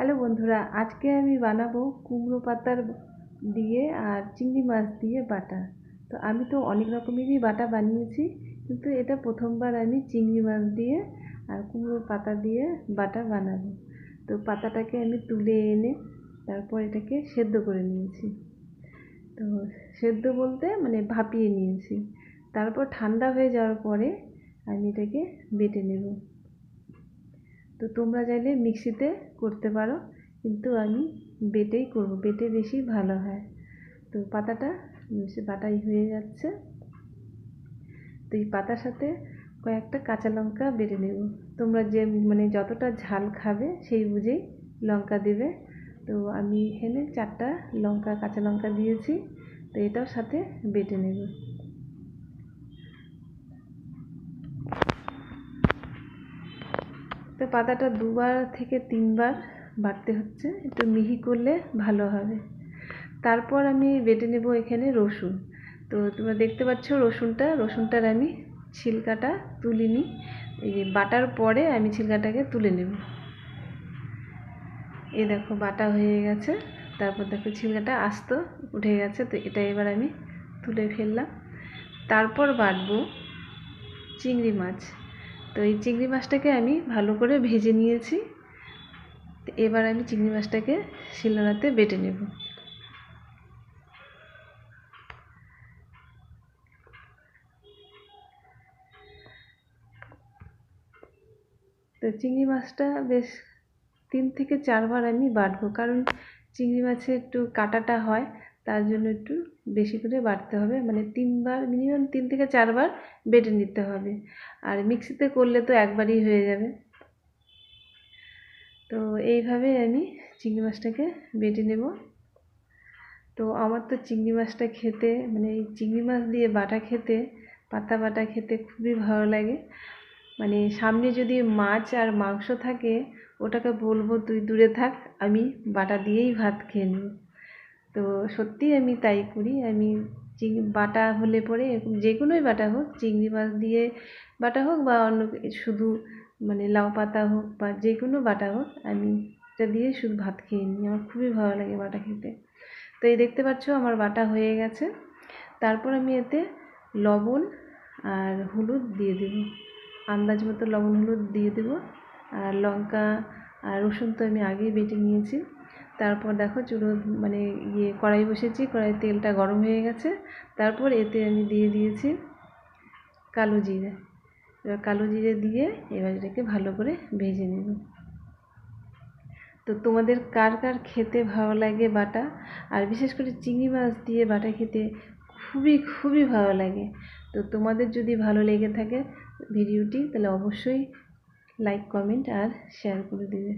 Hello বন্ধুরা, আজকে আমি বানাবো কুমড়ো পাতার দিয়ে আর চিংড়ি মাছ দিয়ে বাটা। তো আমি তো অনেক রকমেরই বাটা বানিয়েছি, কিন্তু এটা প্রথমবার আমি চিংড়ি মাছ দিয়ে আর কুমড়ো পাতা দিয়ে বাটা বানাবো। তো পাতাটাকে আমি তুলে এনে তারপর এটাকে সেদ্ধ করে নিয়েছি। তো সেদ্ধ বলতে মানে ভাপিয়ে নিয়েছি। তারপর ঠান্ডা হয়ে যাওয়ার পরে আমি এটাকে বেটে নেব। তো তোমরা চাইলে মিক্সিতে করতে পারো, কিন্তু আমি বেটেই করব, বেটে বেশি ভালো হয়। তো পাতাটা বাটাই হয়ে যাচ্ছে। তো এই পাতার সাথে কয়েকটা কাঁচা লঙ্কা বেটে নেব। তোমরা যে মানে যতটা ঝাল খাবে সেই বুঝেই লঙ্কা দেবে। তো আমি এখানে 4টা লঙ্কা, কাঁচা লঙ্কা দিয়েছি। তো এটাও সাথে বেটে নেব। তো পাতাটা 2বার থেকে 3বার বাটতে হচ্ছে, একটু মিহি করলে ভালো হবে। তারপর আমি বেটে নেব এখানে রসুন। তো তোমরা দেখতে পাচ্ছ রসুনটার আমি ছিলকাটা তুলিনি। এই যে বাটার পরে আমি ছিলকাটাকে তুলে নেব। এই দেখো বাটা হয়ে গেছে। তারপর দেখো ছিলকাটা আস্ত উঠে গেছে। তো এটা এবার আমি তুলে ফেললাম। তারপর বাটবো চিংড়ি মাছ। তো এই চিংড়ি মাছটাকে আমি ভালো করে ভেজে নিয়েছি। এবার আমি চিংড়ি মাছটাকে শিলনোড়াতে বেটে নেব। তো চিংড়ি মাছটা বেশ 3 থেকে 4বার আমি বাটবো, কারণ চিংড়ি মাছে একটু কাঁটাটা হয়, তার জন্য একটু বেশি করে বাটতে হবে। মানে 3বার, মিনিমাম 3 থেকে 4বার বেটে নিতে হবে। আর মিক্সিতে করলে তো একবারই হয়ে যাবে। তো এইভাবে আমি চিংড়ি মাছটাকে বেটে নেব। তো আমার তো চিংড়ি মাছটা খেতে, মানে এই চিংড়ি মাছ দিয়ে বাটা খেতে, পাতা বাটা খেতে খুবই ভালো লাগে। মানে সামনে যদি মাছ আর মাংস থাকে, ওটাকে বলবো তুই দূরে থাক, আমি বাটা দিয়েই ভাত খেয়ে নেব। তো সত্যিই আমি তাই করি। আমি বাটা হলে পরে যে কোনোই বাটা হোক, চিংড়ি মাছ দিয়ে বাটা হোক বা অন্য শুধু মানে লাউ পাতা হোক বা যে কোনো বাটা হোক, আমি এটা দিয়ে শুধু ভাত খেয়ে নিই। আমার খুবই ভালো লাগে বাটা খেতে। তো এই দেখতে পাচ্ছ আমার বাটা হয়ে গেছে। তারপর আমি এতে লবণ আর হলুদ দিয়ে দেব, আন্দাজ মতো লবণ হলুদ দিয়ে দেব। আর লঙ্কা আর রসুন তো আমি আগেই বেটে নিয়েছি। তারপর দেখো মানে কড়াই বসেছি, কড়াই তেলটা গরম হয়ে গেছে। তারপর এতে আমি দিয়ে দিয়েছি কালো জিরে। এবার কালো জিরে দিয়ে এবার এটাকে ভালো করে ভেজে নেব। তো তোমাদের কার কার খেতে ভালো লাগে বাটা, আর বিশেষ করে চিংড়ি মাছ দিয়ে বাটা খেতে খুবই খুবই ভালো লাগে। তো তোমাদের যদি ভালো লেগে থাকে ভিডিওটি, তাহলে অবশ্যই লাইক, কমেন্ট আর শেয়ার করে দেবে।